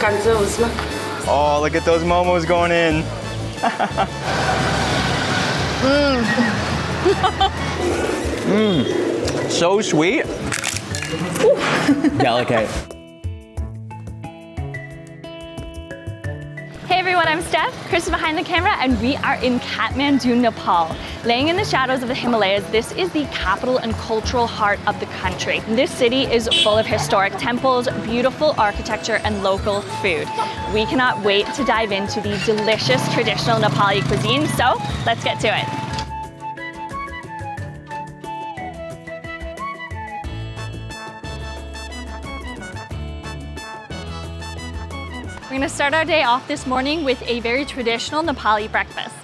Oh, look at those momos going in. So sweet. Delicate. Hey everyone, I'm Steph, Chris is behind the camera, and we are in Kathmandu, Nepal. Laying in the shadows of the Himalayas, this is the capital and cultural heart of the country. This city is full of historic temples, beautiful architecture, and local food. We cannot wait to dive into the delicious traditional Nepali cuisine, so let's get to it. We're gonna start our day off this morning with a very traditional Nepali breakfast.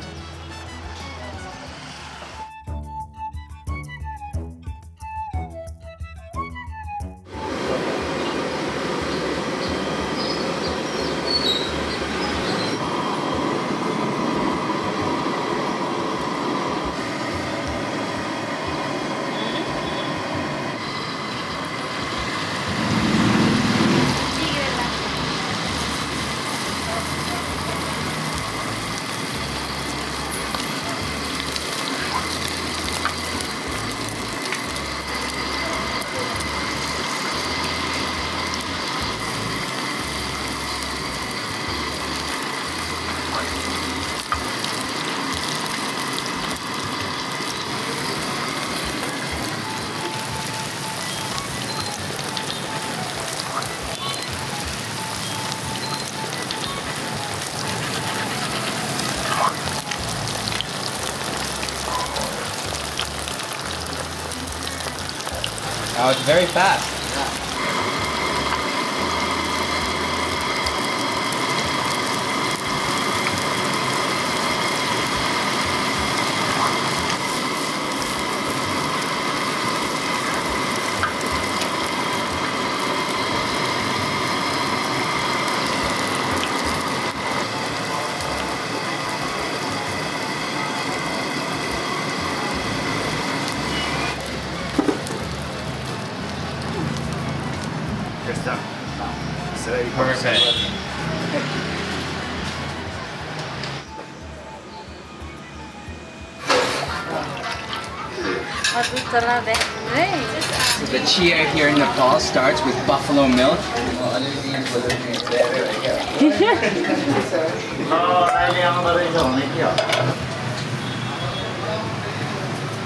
Oh, it's very fast. Perfect. So the chia here in Nepal starts with buffalo milk.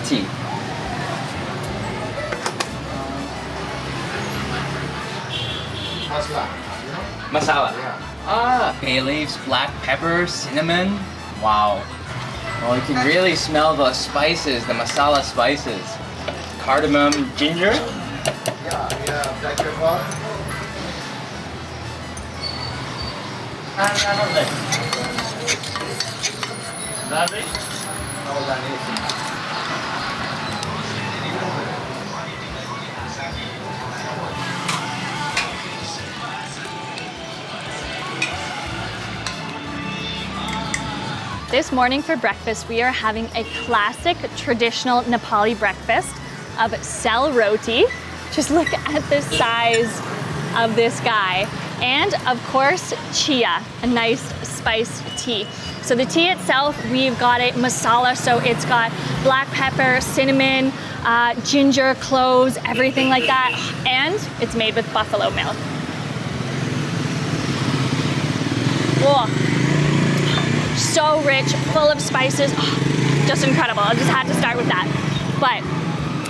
Tea. Masala. Ah, bay leaves, black pepper, cinnamon. Wow. Well, you can really smell the spices, the masala spices. Cardamom, ginger. Yeah, black pepper. This morning for breakfast, we are having a classic traditional Nepali breakfast of sel roti. Just look at the size of this guy. And of course, chia, a nice spiced tea. So the tea itself, we've got it masala, so it's got black pepper, cinnamon, ginger, cloves, everything like that. And it's made with buffalo milk. Whoa. So rich, full of spices, just incredible. I just had to start with that. But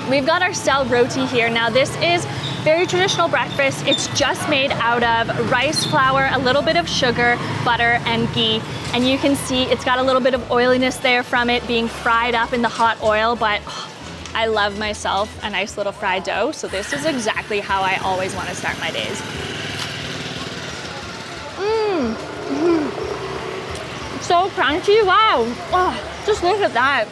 we've got our sel roti here. Now this is very traditional breakfast. It's just made out of rice flour, a little bit of sugar, butter, and ghee. And you can see it's got a little bit of oiliness there from it being fried up in the hot oil, but I love myself a nice little fried dough. So this is exactly how I always want to start my days. So crunchy, wow. Oh, just look at that.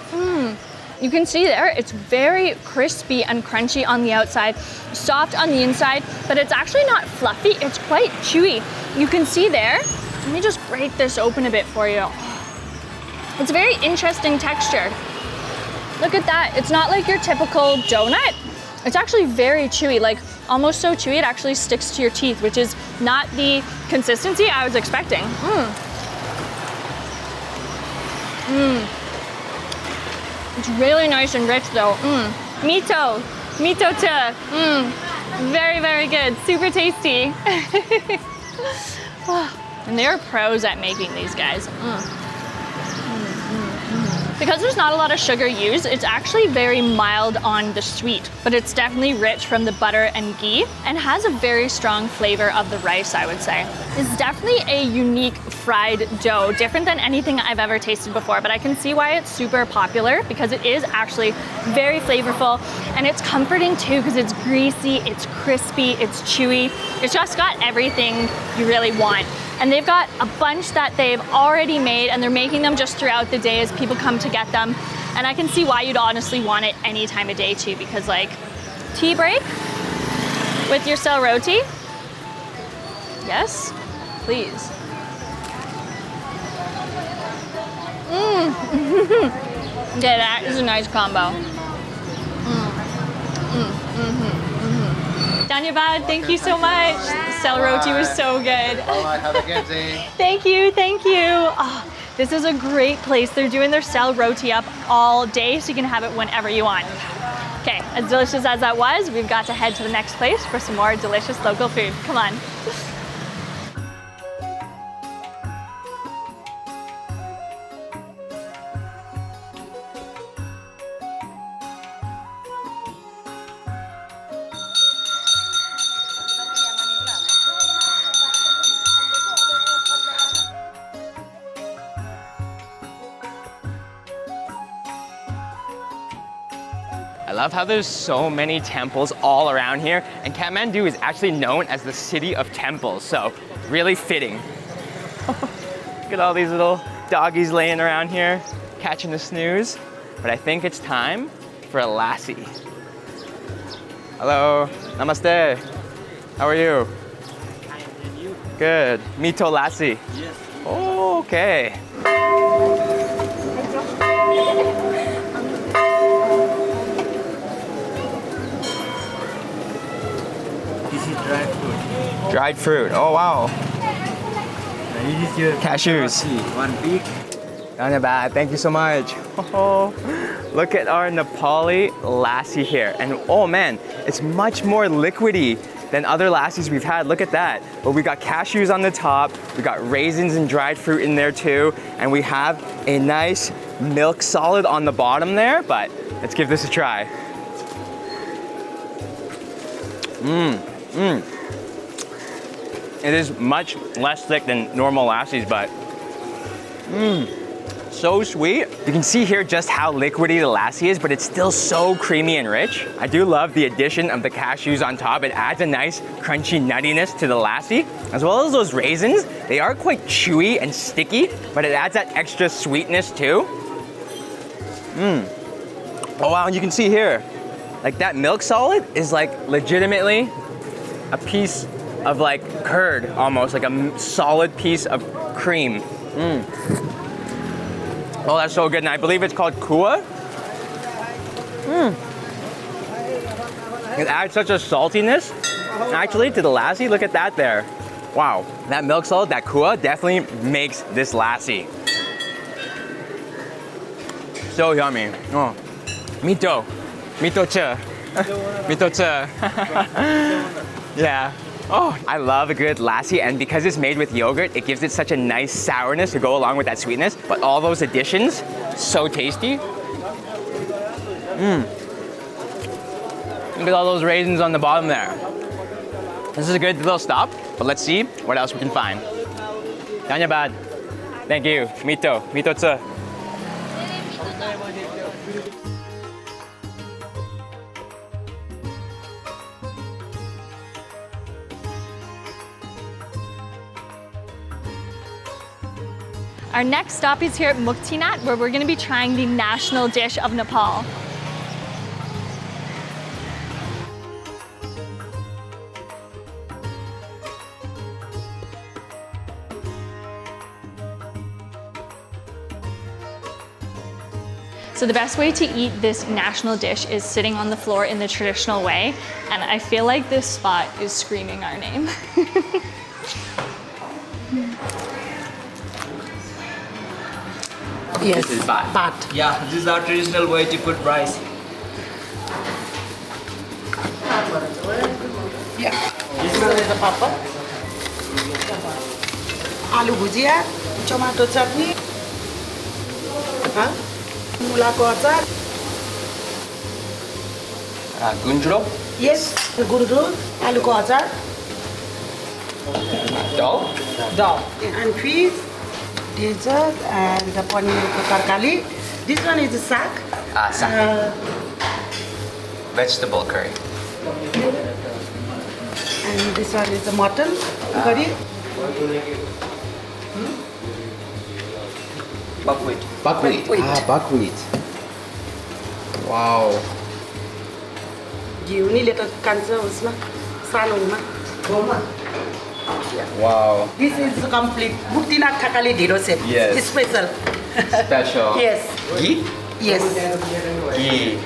You can see there, it's very crispy and crunchy on the outside, soft on the inside, but it's actually not fluffy, it's quite chewy. You can see there, let me just break this open a bit for you. It's a very interesting texture. Look at that, it's not like your typical donut. It's actually very chewy, like almost so chewy it actually sticks to your teeth, which is not the consistency I was expecting. It's really nice and rich though. Mito cha. Very, very good. Super tasty. And they're pros at making these guys. Because there's not a lot of sugar used, it's actually very mild on the sweet, but it's definitely rich from the butter and ghee and has a very strong flavor of the rice, I would say. It's definitely a unique fried dough, different than anything I've ever tasted before, but I can see why it's super popular because it is actually very flavorful and it's comforting too because it's greasy, it's crispy, it's chewy. It's just got everything you really want. And they've got a bunch that they've already made and they're making them just throughout the day as people come to get them. And I can see why you'd honestly want it any time of day too, because like tea break with your cell roti. Yes, please. Yeah, that is a nice combo. Dhanyavad, thank you so much. The cell roti was so good. All right, have a good day. Thank you, thank you. Oh, this is a great place. They're doing their cell roti up all day, so you can have it whenever you want. Okay, as delicious as that was, we've got to head to the next place for some more delicious local food. Come on. I love how there's so many temples all around here, and Kathmandu is actually known as the city of temples, so really fitting. Look at all these little doggies laying around here, catching the snooze. But I think it's time for a lassi. Hello, namaste. How are you? And you? Good. Mito lassi. Yes. Oh, okay. This is dry fruit. Dried fruit. Oh, wow. This is your Cashews. one big. Not bad. Thank you so much. Oh, look at our Nepali lassi here. And oh man, it's much more liquidy than other lassis we've had. Look at that. But we got cashews on the top, we got raisins and dried fruit in there too, and we have a nice milk solid on the bottom there, but let's give this a try. It is much less thick than normal lassis, but so sweet. You can see here just how liquidy the lassi is, but it's still so creamy and rich. I do love the addition of the cashews on top. It adds a nice crunchy nuttiness to the lassi, as well as those raisins. They are quite chewy and sticky, but it adds that extra sweetness too. Oh wow, and you can see here, like that milk solid is like legitimately a piece of like curd, almost like a solid piece of cream. Oh, that's so good, and I believe it's called kua. It adds such a saltiness, actually, to the lassi. Look at that there. Wow, that milk solid, that kua, definitely makes this lassi. So yummy. Oh, mito cha, mito cha. Yeah. Oh, I love a good lassi, and because it's made with yogurt, it gives it such a nice sourness to go along with that sweetness. But all those additions, so tasty. Look at all those raisins on the bottom there. This is a good little stop, but let's see what else we can find. Dhanyavad. Thank you. Mito cha. Our next stop is here at Muktinat, where we're going to be trying the national dish of Nepal. So So the best way to eat this national dish is sitting on the floor in the traditional way, and I feel like this spot is screaming our name. Yes. This is bat. Bat. Yeah, this is our traditional way to put rice. Yeah. This one is the papa. Aloo bhujia, tomato chutney. Huh? Mulako achar. Gundro, Yes. The gurdu, aloo ko achar. dal. Dal. And fish. Dessert and the paneer ko tarkali. This one is the saag. Saag. Vegetable curry. And this one is the mutton curry. Buckwheat. Buckwheat. Buckwheat. Buckwheat. Wow. घिउ नि letter कान्छ उसमा सानोमा गाउँमा. Wow. This is complete Muktinath Thakali Dhiro set. Yes. Special. Special. Yes. Ghee? Yes. Ghee.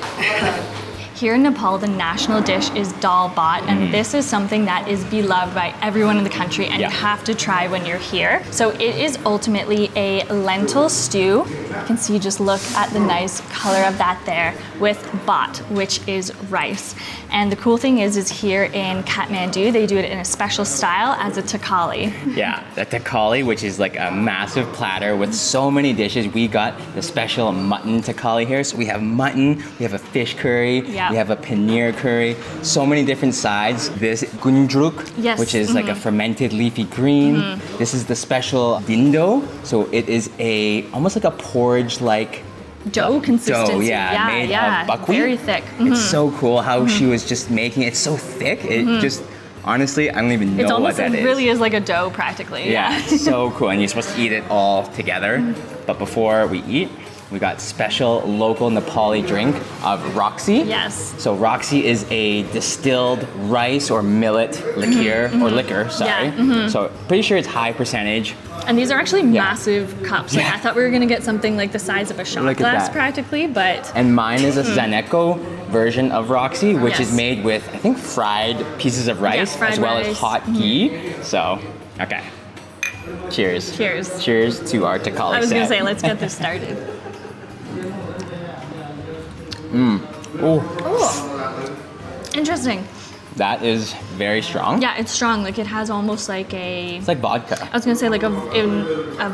Here in Nepal, the national dish is dal bhat, and this is something that is beloved by everyone in the country, and you have to try when you're here. So it is ultimately a lentil stew. You can see, just look at the nice color of that there, with bhat, which is rice. And the cool thing is here in Kathmandu, they do it in a special style as a thakali. Yeah, the thakali, which is like a massive platter with so many dishes. We got the special mutton thakali here. So we have mutton, we have a fish curry, Yeah. we have a paneer curry, so many different sides. This gundruk, Yes, which is like a fermented leafy green. This is the special dindo. So it is almost like a porridge-like Dough consistency. dough, yeah, made of buckwheat. Very thick. It's so cool how she was just making it so thick. It just, honestly, I don't even know It's what almost, that it is. really is like a dough practically. Yeah, it's so cool. And you're supposed to eat it all together. But before we eat, we got special local Nepali drink of Roxy. Yes. So Roxy is a distilled rice or millet liqueur, or liquor, sorry. Yeah, So pretty sure it's high percentage. And these are actually massive cups. Like Yeah. I thought we were gonna get something like the size of a shot Look at glass that. practically, but And mine is a Zaneko version of Roxy, which is Yes. made with, I think, fried pieces of rice fried as well as rice. hot ghee. So, okay. Cheers. Cheers. Cheers to our Thakali I was gonna set. say, let's get this started. Oh, Interesting. that is very strong. Yeah, it's strong. Like it has almost like a, It's like vodka. I was gonna say like a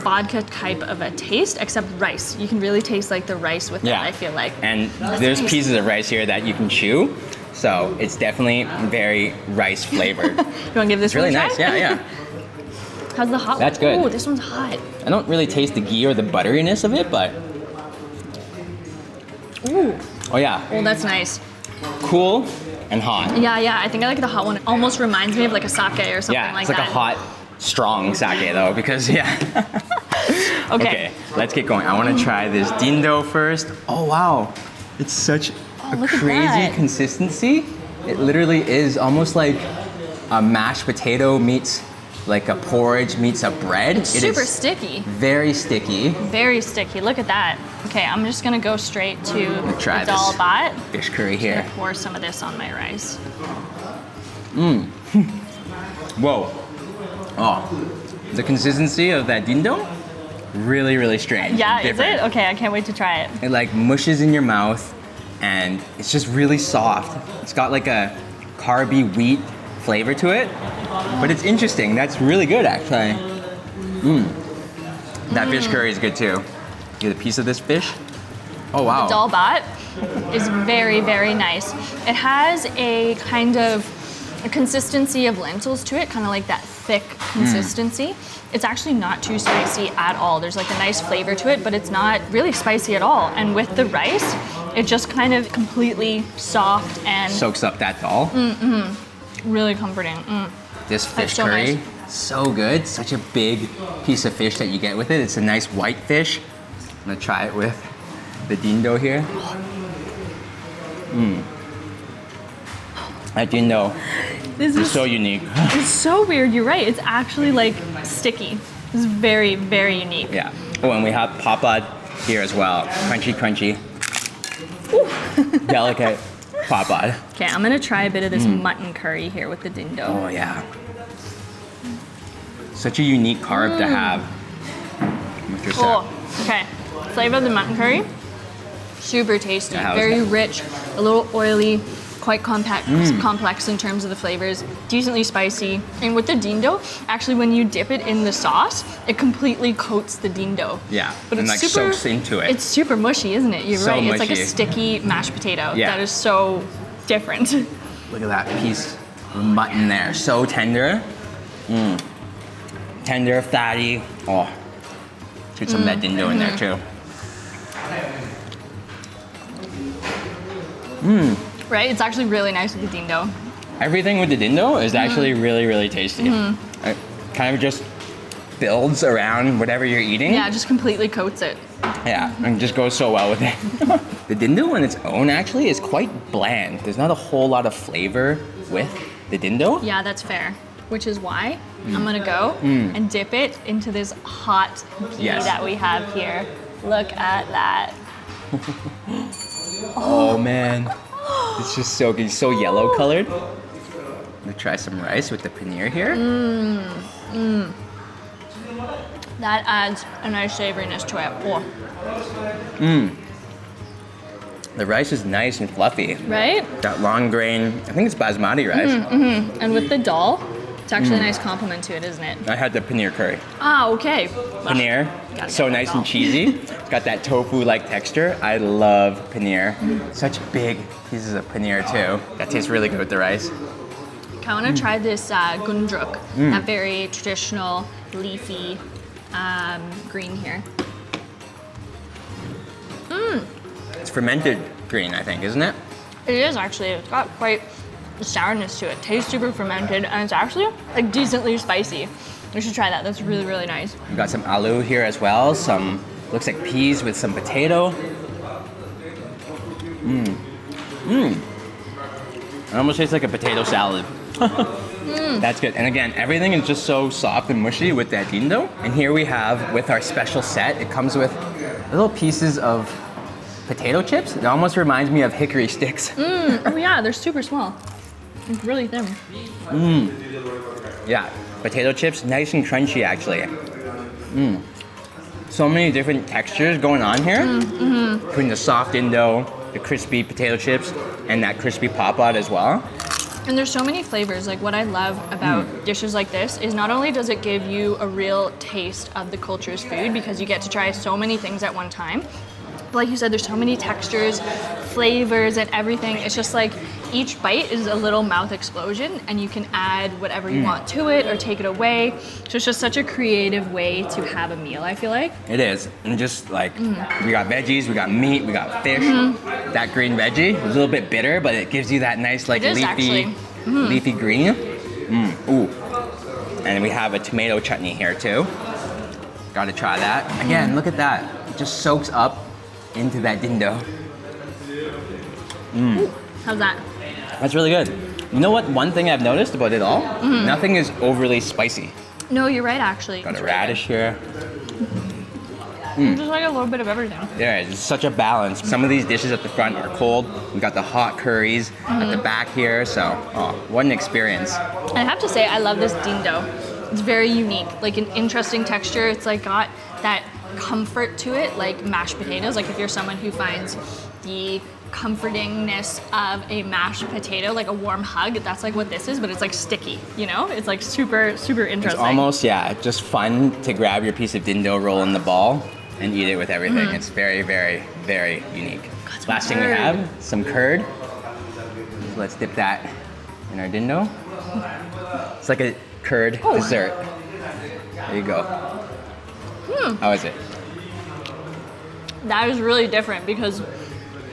vodka type of a taste, except rice. You can really taste like the rice with Yeah. that, I feel like. And there's nice. pieces of rice here that you can chew. So it's definitely very rice flavored. You wanna give this It's really one a nice. try? Yeah, yeah. How's the hot That's one? good. Oh, this one's hot. I don't really taste the ghee or the butteriness of it, but Ooh, oh yeah, oh, that's nice. cool and hot. Yeah, yeah, I think I like the hot one. It almost reminds me of like a sake or something Yeah, like it's like that. a hot, strong sake though, because yeah. Okay. Let's get going. I want to try this dindo first. Oh wow, it's such a look at crazy that. consistency. It literally is almost like a mashed potato meets like a porridge meets a bread. It Super is sticky. very sticky. Very sticky. Look at that. Okay, I'm just gonna go straight to try the dal this. bhat. Fish curry I'm here. gonna pour some of this on my rice. Whoa. Oh, the consistency of that dindo, really, really strange. Yeah, Different. is it? Okay, I can't wait to try it. It like mushes in your mouth and it's just really soft. It's got like a carby wheat flavor to it, but it's interesting. That's really good actually. That fish curry is good too. Get a piece of this fish. Oh wow. Dal bhat is very, very nice. It has a kind of a consistency of lentils to it, kind of like that thick consistency. It's actually not too spicy at all. There's like a nice flavor to it, but it's not really spicy at all. And with the rice, it just kind of completely soft and Soaks up that dal. really comforting. This fish so curry, nice. so good. Such a big piece of fish that you get with it. It's a nice white fish. I'm gonna try it with the dindo here. That dindo This is is so unique. it's so weird. You're right. It's actually like sticky. This is very, very unique. Yeah. Oh, and we have papad here as well. Crunchy, crunchy. delicate pot pot. Okay, I'm gonna try a bit of this mutton curry here with the dindo. Oh yeah. Such a unique carb to have with your set. Oh, okay. Flavor of the mutton curry, super tasty, Yeah, how's very that? rich, a little oily, quite complex in terms of the flavors, decently spicy. And with the dindo, actually when you dip it in the sauce, it completely coats the dindo. Yeah, But and it's like super, soaks into it. It's super mushy, isn't it? You're So right, it's like a mushy. sticky mashed potato. Yeah. That is so different. Look at that piece of mutton there, so tender. Tender, fatty. Oh, get some of that dindo in there too. Right? It's actually really nice with the dindo. Everything with the dindo is actually really, really tasty. It kind of just builds around whatever you're eating. Yeah, it just completely coats it. Yeah, and just goes so well with it. The dindo on its own actually is quite bland. There's not a whole lot of flavor with the dindo. Yeah, that's fair. Which is why I'm gonna go and dip it into this hot ghee Yes. that we have here. Look at that. Oh man, it's just so good. It's so yellow colored. I'm gonna try some rice with the paneer here. That adds a nice savoriness to it. Oh, The rice is nice and fluffy. right? That long grain, I think it's basmati rice. And with the dal, it's actually a nice compliment to it, isn't it? I had the paneer curry. Ah, okay. Paneer, Gotta so get nice that and cheesy. It's got that tofu-like texture. I love paneer. Such big pieces of paneer too. That tastes really good with the rice. Okay, I want to try this gundruk, that very traditional leafy green here. It's fermented green, I think, isn't it? It is actually. It's got quite a sourness to it. Tastes super fermented, and it's actually like decently spicy. We should try that. That's really, really nice. We've got some aloo here as well. Some, looks like peas with some potato. It almost tastes like a potato salad. That's good. And again, everything is just so soft and mushy with that dindo. And here we have, with our special set, it comes with little pieces of potato chips. It almost reminds me of hickory sticks. Oh yeah, they're super small. It's really thin. Yeah, potato chips, nice and crunchy actually. So many different textures going on here between the soft dindo, the crispy potato chips, and that crispy pop-out as well. And there's so many flavors. Like what I love about dishes like this is not only does it give you a real taste of the culture's food because you get to try so many things at one time, but like you said, there's so many textures, flavors, and everything. It's just like each bite is a little mouth explosion and you can add whatever you want to it or take it away. So it's just such a creative way to have a meal, I feel like. It is, and just like, we got veggies, we got meat, we got fish. That green veggie is a little bit bitter, but it gives you that nice like It is leafy, leafy green. Ooh. And we have a tomato chutney here too. Gotta try that. Again, look at that. It just soaks up into that dindo. How's that? That's really good. You know what? One thing I've noticed about it all, nothing is overly spicy. No, you're right, actually. Got It's a really radish here. good. Just like a little bit of everything. Yeah, it's such a balance. Some of these dishes at the front are cold. We got the hot curries at the back here. So, what an experience. I have to say, I love this dindo. It's very unique, like an interesting texture. It's like got that comfort to it, like mashed potatoes. Like if you're someone who finds the comfortingness of a mashed potato, like a warm hug, that's like what this is, but it's like sticky, you know? It's like super, super It's interesting. almost, yeah, just fun to grab your piece of dindo, roll in the ball, and eat it with everything. It's very, very, very unique. some Last thing we curd. have, some curd. So let's dip that in our dindo. It's like a curd dessert. There you go. How is it? That is really different because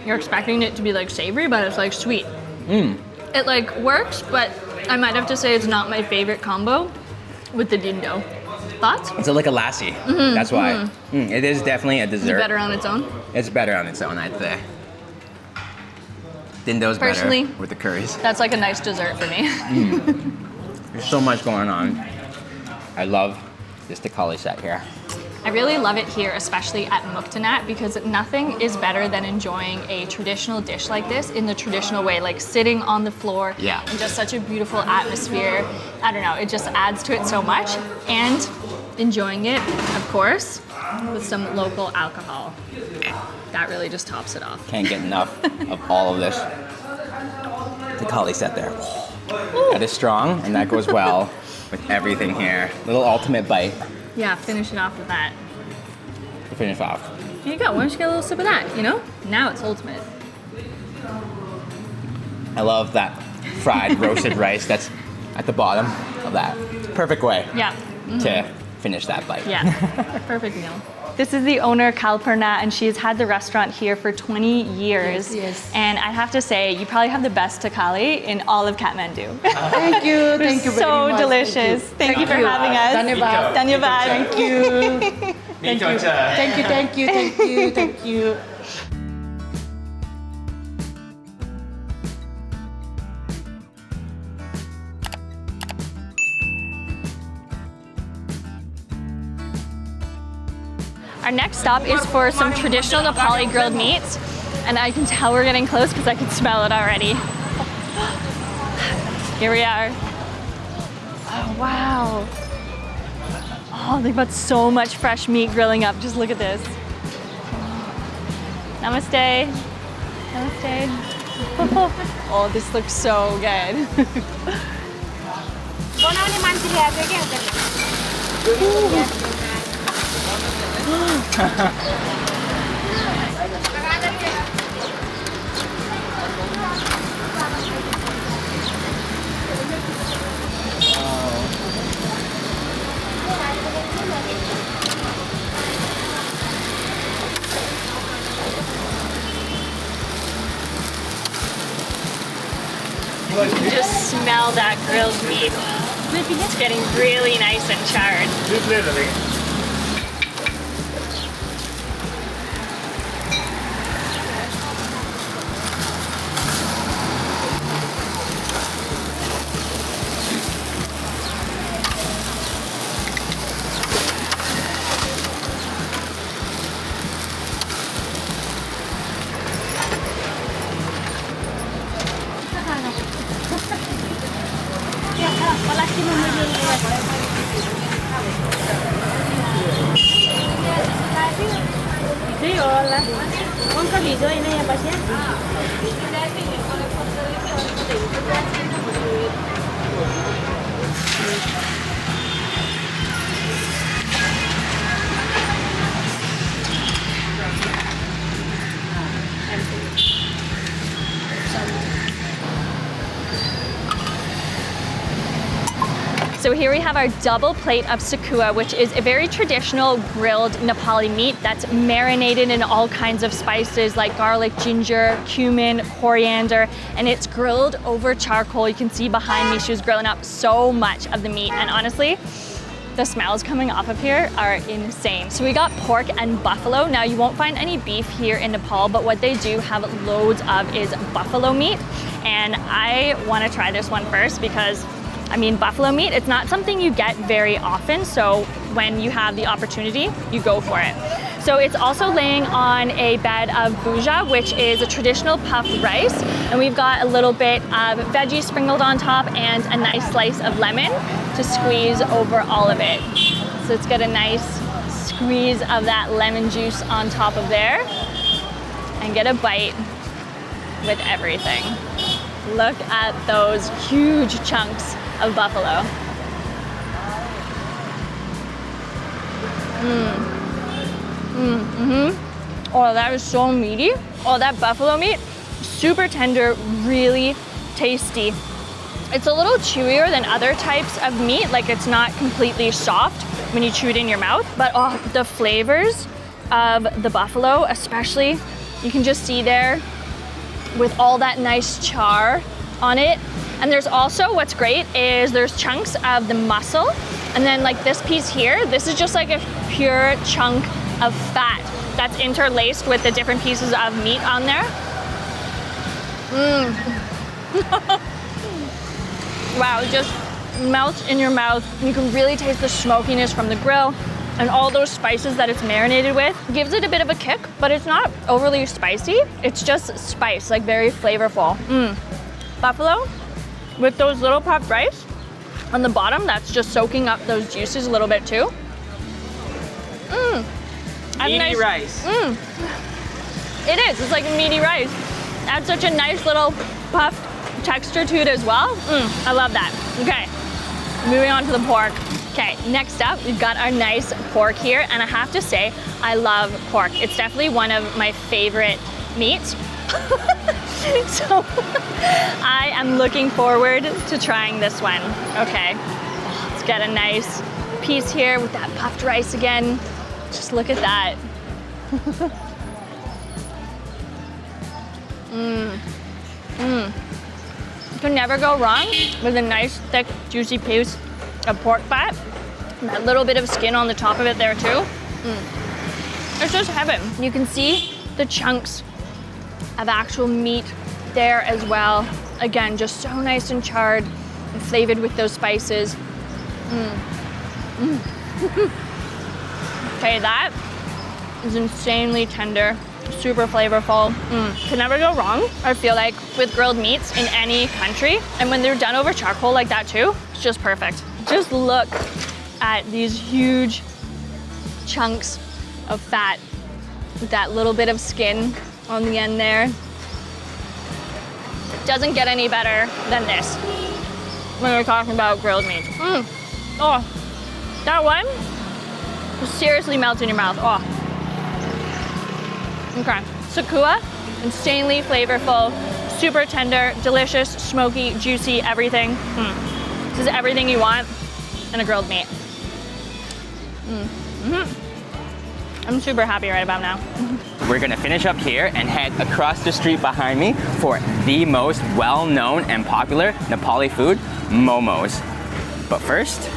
you're expecting it to be like savory, but it's like sweet. It like works, but I might have to say it's not my favorite combo with the dindo. Thoughts? It's like a lassi. That's why. It is definitely a Is it dessert. better on its own? It's better on its own, I'd say. Dindo's Personally- better with the curries. That's like a nice dessert for me. There's so much going on. I love this Takali set here. I really love it here, especially at Muktanat, because nothing is better than enjoying a traditional dish like this in the traditional way, like sitting on the floor Yeah. and just such a beautiful atmosphere. I don't know, it just adds to it so much. And enjoying it, of course, with some local alcohol. That really just tops it off. Can't get enough of all of this. The Kali set there. That is strong, and that goes well with everything here. Little ultimate bite Yeah, finish it off with that. to finish off. Here you go, why don't you get a little sip of that, you know? Now it's ultimate. I love that fried roasted rice that's at the bottom of that. Perfect way Yeah. to finish that bite. Yeah, perfect meal. This is the owner, Kalpurna, and she's had the restaurant here for 20 years. Yes. And I have to say, you probably have the best takali in all of Kathmandu. Thank you very much. So delicious. Thank you for having us. Dhanyavad. Dhanyavad. Thank you. Thank you. Thank you. Thank you. Thank you. Thank you. Our next stop is for some traditional Nepali grilled meats. And I can tell we're getting close because I can smell it already. Here we are. Oh, wow. Oh, they've got so much fresh meat grilling up. Just look at this. Namaste. Namaste. Oh, this looks so good. You can just smell that grilled meat. It's getting really nice and charred. So here we have our double plate of sakua, which is a very traditional grilled Nepali meat that's marinated in all kinds of spices like garlic, ginger, cumin, coriander, and it's grilled over charcoal. You can see behind me, she was grilling up so much of the meat, and honestly, the smells coming off of here are insane. So we got pork and buffalo. Now you won't find any beef here in Nepal, but what they do have loads of is buffalo meat. And I want to try this one first because I mean, buffalo meat, it's not something you get very often, so when you have the opportunity, you go for it. So it's also laying on a bed of bhuja, which is a traditional puffed rice, and we've got a little bit of veggies sprinkled on top and a nice slice of lemon to squeeze over all of it. So it's got a nice squeeze of that lemon juice on top of there, and get a bite with everything. Look at those huge chunks of buffalo. Oh, that is so meaty. Oh, that buffalo meat, super tender, really tasty. It's a little chewier than other types of meat, like it's not completely soft when you chew it in your mouth, but oh, the flavors of the buffalo, especially, you can just see there with all that nice char on it. And there's also, what's great is there's chunks of the muscle, and then like this piece here, this is just like a pure chunk of fat that's interlaced with the different pieces of meat on there. Wow, it just melts in your mouth. You can really taste the smokiness from the grill. and all those spices that it's marinated with gives it a bit of a kick, but it's not overly spicy. It's just spice, like very flavorful. Buffalo with those little puffed rice on the bottom, that's just soaking up those juices a little bit too. Meaty rice. It is, it's like meaty rice. Adds such a nice little puffed texture to it as well. I love that. Okay, moving on to the pork. Okay, next up, we've got our nice pork here, and I have to say, I love pork. It's definitely one of my favorite meats. So I am looking forward to trying this one. Okay, let's get a nice piece here with that puffed rice again. Just look at that. You can never go wrong with a nice, thick, juicy piece of pork fat. And that little bit of skin on the top of it there too. It's just heaven. You can see the chunks of actual meat there as well. Again, just so nice and charred and flavored with those spices. Okay, that is insanely tender, super flavorful. Can never go wrong, I feel like, with grilled meats in any country. And when they're done over charcoal like that too, it's just perfect. Just look at these huge chunks of fat with that little bit of skin on the end there. Doesn't get any better than this when we're talking about grilled meat. Oh, that one seriously melts in your mouth. Oh. Okay, Sakua, insanely flavorful, super tender, delicious, smoky, juicy, everything. This is everything you want in a grilled meat. I'm super happy right about now. We're gonna finish up here and head across the street behind me for the most well-known and popular Nepali food, momos. But first,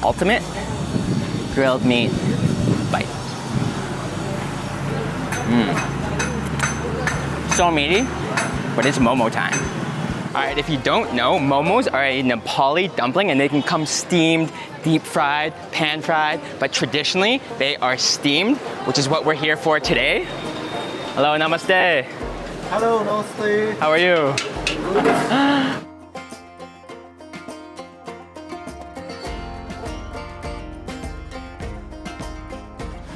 ultimate grilled meat bite. So meaty, but it's momo time. All right, if you don't know, momos are a Nepali dumpling, and they can come steamed, deep fried, pan fried, but traditionally they are steamed, which is what we're here for today. Hello, namaste. Hello, namaste. How are you?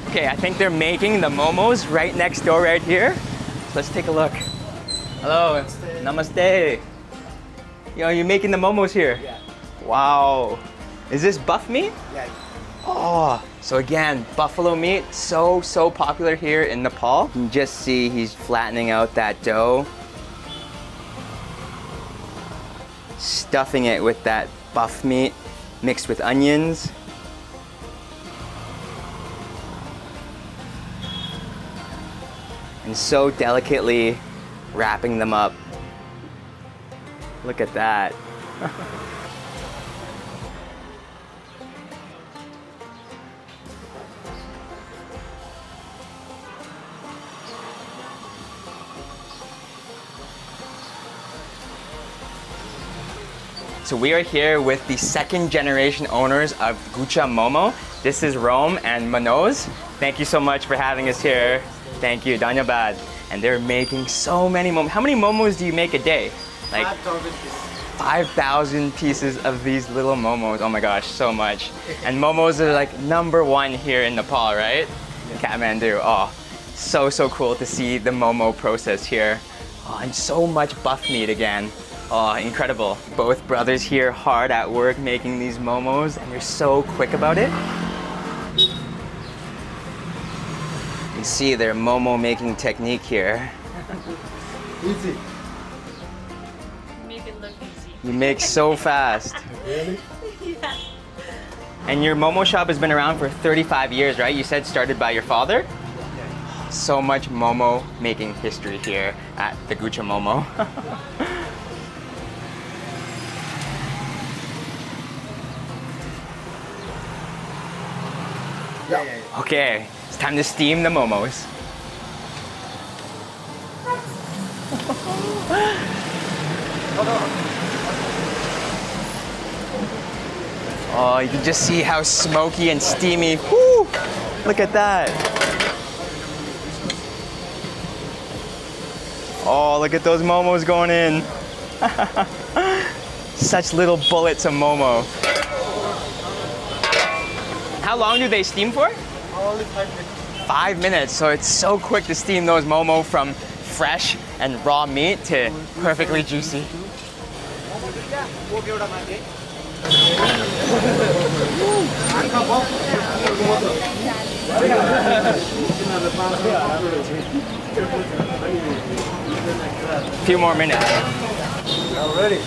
Okay, I think they're making the momos right next door right here. Let's take a look. Hello, namaste. Yo, you're making the momos here? Yeah. Wow. Is this buff meat? Yeah. Oh, so again, buffalo meat, so popular here in Nepal. You can just see he's flattening out that dough. Stuffing it with that buff meat mixed with onions. And so delicately wrapping them up. Look at that. So we are here with the second generation owners of Gucha Momo. This is Rome and Manoj. Thank you so much for having us here. Thank you, Dhanyabad. And they're making so many momos. How many momos do you make a day? Like 5,000 pieces. 5,000 pieces of these little momos. Oh my gosh, so much. And momos are like #1 here in Nepal, right? In Kathmandu. Oh, so cool to see the momo process here. Oh, and so much buff meat again. Oh, incredible. Both brothers here hard at work making these momos, and they're so quick about it. You see their momo making technique here. Easy. Make it look easy. You make so fast. Really? Yeah. And your momo shop has been around for 35 years, right? You said started by your father? So much momo making history here at the Gucha Momo. Yeah. Okay, it's time to steam the momos. Oh, you can just see how smoky and steamy. Woo! Look at that. Oh, look at those momos going in. Such little bullets of momo. How long do they steam for? Only 5 minutes. 5 minutes, so it's so quick to steam those momo from fresh and raw meat to perfectly juicy. Few more minutes. Now ready.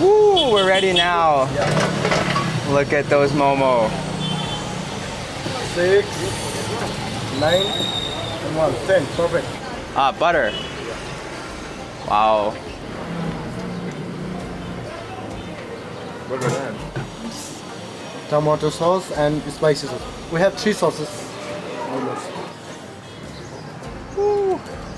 Woo, we're ready now. Look at those momo. 6, 9, and 1. 10. Perfect. Ah, butter. Wow. Tomato sauce and spicy sauce. We have 3 sauces. Almost.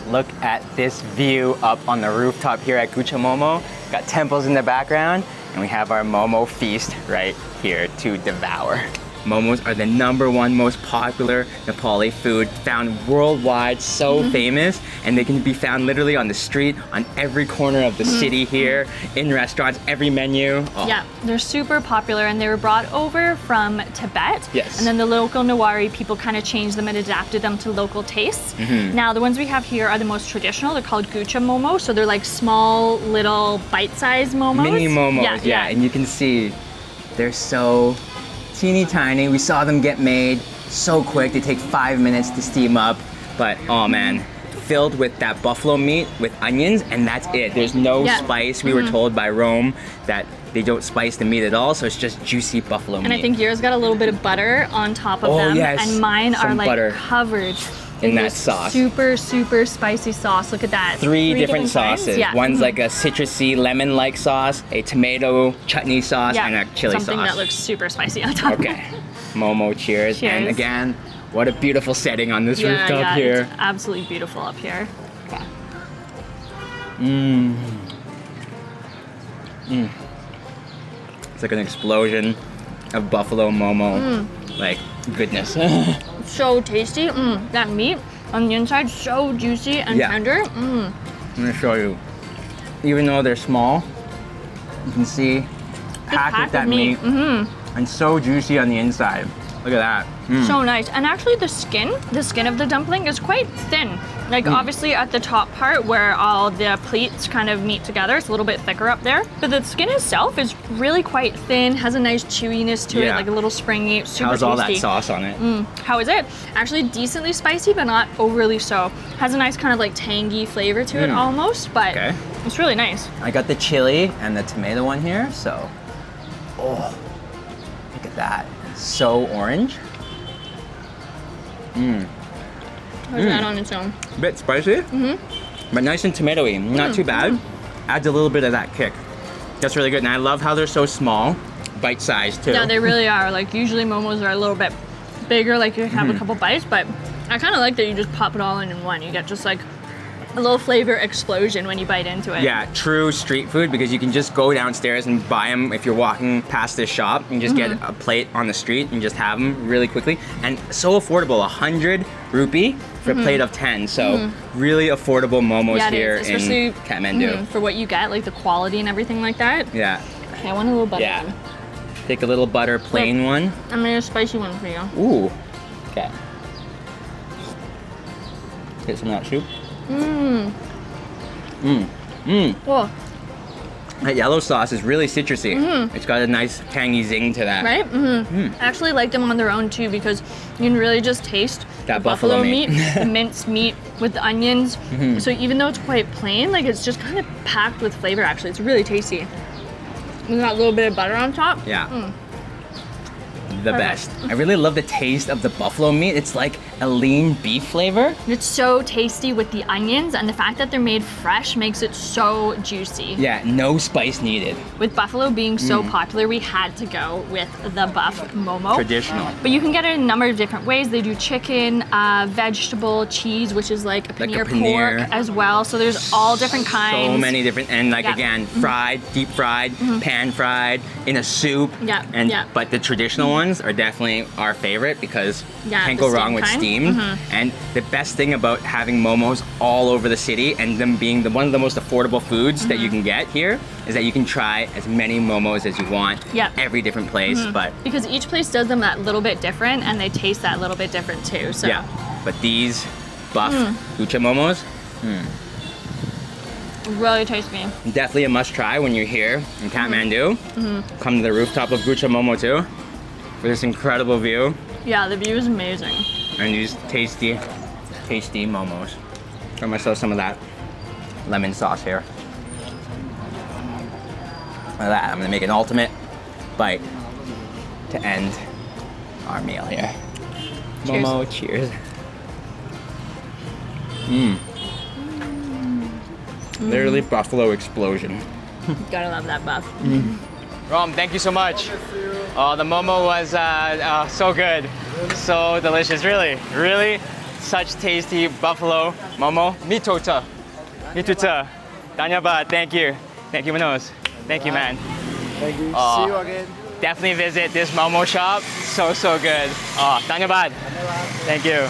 Look at this view up on the rooftop here at Gucha Momo. Got temples in the background, and we have our Momo feast right here to devour. Momos are the #1 most popular Nepali food, found worldwide, so famous, and they can be found literally on the street, on every corner of the city here, in restaurants, every menu. Oh. Yeah, they're super popular and they were brought over from Tibet. Yes. And then the local Newari people kind of changed them and adapted them to local tastes. Now, the ones we have here are the most traditional. They're called Gucha Momo, so they're like small, little, bite-sized momos. Mini momos, yeah, and you can see they're so teeny tiny. We saw them get made so quick. They take 5 minutes to steam up, but oh man, filled with that buffalo meat with onions, and that's it. There's no spice. We were told by Rome that they don't spice the meat at all, so it's just juicy buffalo meat. And I think yours got a little bit of butter on top of them. Yes. And mine are Some like butter covered in that this sauce. Super, super spicy sauce. Look at that. Three different kinds? sauces. Yeah. One's like a citrusy lemon-like sauce, a tomato chutney sauce, and a chili something sauce. that looks super spicy on top. Okay. Momo, cheers. Cheers. And again, what a beautiful setting on this rooftop here. It's absolutely beautiful up here. It's like an explosion of buffalo momo. Like, goodness. So tasty. That meat on the inside, so juicy and tender. I'm gonna show you. Even though they're small, you can see packed with that meat. And so juicy on the inside. Look at that. So nice. And actually the skin of the dumpling is quite thin. Like obviously at the top part where all the pleats kind of meet together, it's a little bit thicker up there. But the skin itself is really quite thin, has a nice chewiness to it, like a little springy, super How's tasty. all that sauce on it? How is it? Actually decently spicy, but not overly so. Has a nice kind of like tangy flavor to it almost, but it's really nice. I got the chili and the tomato one here, so. Oh, look at that. So orange. How's that on its own? A bit spicy, but nice and tomatoey. Not too bad. Adds a little bit of that kick. That's really good. And I love how they're so small, bite-sized too. Yeah, they really are. Like usually momos are a little bit bigger, like you have a couple bites, but I kind of like that you just pop it all in one. You get just like a little flavor explosion when you bite into it. Yeah, true street food, because you can just go downstairs and buy them if you're walking past this shop and just get a plate on the street and just have them really quickly. And so affordable, 100 rupee for a plate of 10. So really affordable momos here in Kathmandu. For what you get, like the quality and everything like that. Yeah. Okay, I want a little butter. Yeah. Take a little butter plain one. I'm gonna a spicy one for you. Ooh. Okay. Get some of that soup. Oh, That yellow sauce is really citrusy. It's got a nice tangy zing to that. right? I actually like them on their own too because you can really just taste That the buffalo meat. the minced meat with the onions. So even though it's quite plain, like it's just kind of packed with flavor actually. It's really tasty. With that little bit of butter on top. Yeah. the best. I really love the taste of the buffalo meat. It's like a lean beef flavor. It's so tasty with the onions, and the fact that they're made fresh makes it so juicy. Yeah, no spice needed. With buffalo being so popular, we had to go with the buff momo. Traditional. But you can get it in a number of different ways. They do chicken, vegetable, cheese, which is like a paneer, paneer. pork as well. So there's all different kinds. So many different, and like Yep. again, fried, deep fried, pan fried, in a soup. Yep, And yep. but the traditional ones are definitely our favorite because Yeah, can't the go wrong steamed with kind. steamed. And the best thing about having momos all over the city and them being one of the most affordable foods that you can get here is that you can try as many momos as you want. Yep. Every different place, but Because each place does them that little bit different, and they taste that little bit different too. So yeah. But these buff Gucha momos, really tasty. definitely a must try when you're here in Kathmandu. Come to the rooftop of Gucha Momo too for this incredible view Yeah, the view is amazing. and these tasty, tasty momos. Try myself some of that lemon sauce here. Look at that. I'm gonna make an ultimate bite to end our meal here. Cheers. Momo, cheers. Literally buffalo explosion. Gotta love that buff. Rom, thank you so much. The momo was so good, so delicious. Really, really, such tasty buffalo momo. Mituta, mituta. Danyaba, thank you, Manos. Thank you, man. Thank you. See you again. Definitely visit this momo shop. So good. Danyabad. Thank you.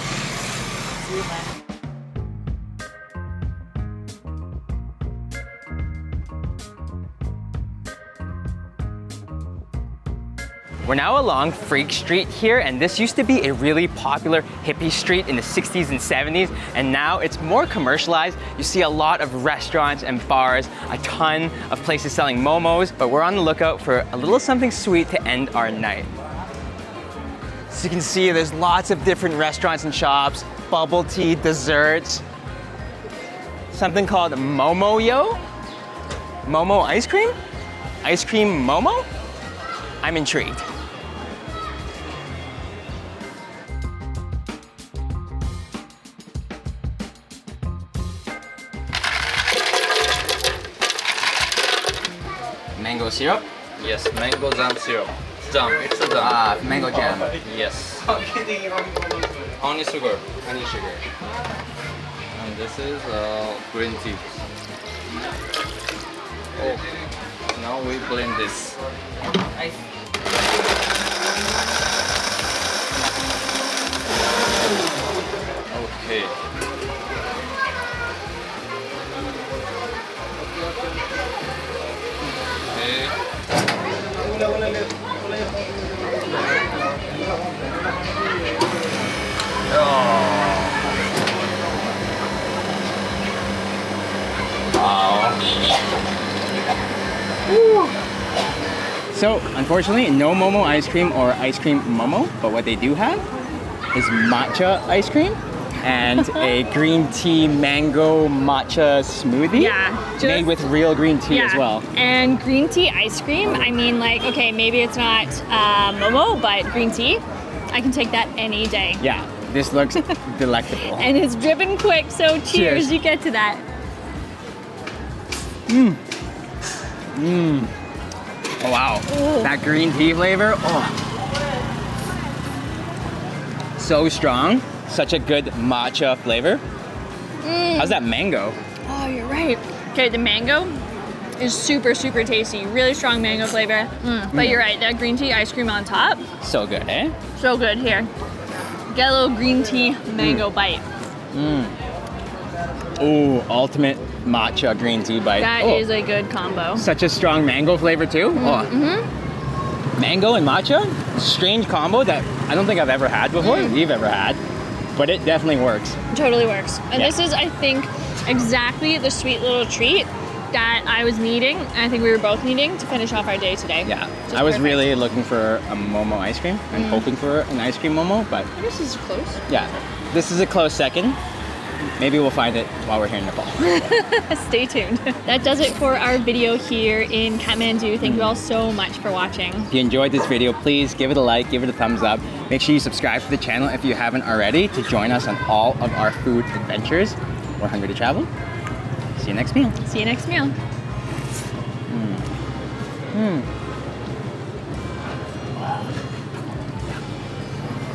We're now along Freak Street here, and this used to be a really popular hippie street in the 60s and 70s, and now it's more commercialized. You see a lot of restaurants and bars, a ton of places selling momos, but we're on the lookout for a little something sweet to end our night. So you can see there's lots of different restaurants and shops, bubble tea, desserts, something called Momo Yo? Momo ice cream? Ice cream Momo? I'm intrigued. Mango syrup? Yes, mango jam syrup. Jam, it's a jam. Mango jam. Yes. Honey sugar. Honey sugar. And this is green tea. Oh, now we blend this. Okay. So, unfortunately, no Momo ice cream or ice cream Momo, but what they do have is matcha ice cream and a green tea mango matcha smoothie Yeah, made with real green tea as well. And green tea ice cream, I mean, like, okay, maybe it's not momo, but green tea, I can take that any day. Yeah, this looks delectable. And it's dripping quick, so cheers, Cheers. you get to that. Oh wow, Ooh. that green tea flavor, oh. So strong, such a good matcha flavor. How's that mango? Oh, you're right. Okay, the mango is super, super tasty. Really strong mango flavor. But you're right, that green tea ice cream on top, So good, eh? so good. Here, get a little green tea mango bite. Ooh, ultimate matcha green tea bite. That Oh, is a good combo. such a strong mango flavor too. Mango and matcha, strange combo that I don't think I've ever had before, we've ever had, but it definitely works. Totally works. And Yeah. this is, I think, exactly the sweet little treat that I was needing, and I think we were both needing to finish off our day today. Yeah, Just I was perfect. really looking for a Momo ice cream and hoping for an ice cream Momo, but This is close. yeah, this is a close second. Maybe we'll find it while we're here in Nepal. Stay tuned. That does it for our video here in Kathmandu. Thank you all so much for watching. If you enjoyed this video, please give it a like, give it a thumbs up. Make sure you subscribe to the channel if you haven't already to join us on all of our food adventures. We're hungry to travel. See you next meal. See you next meal.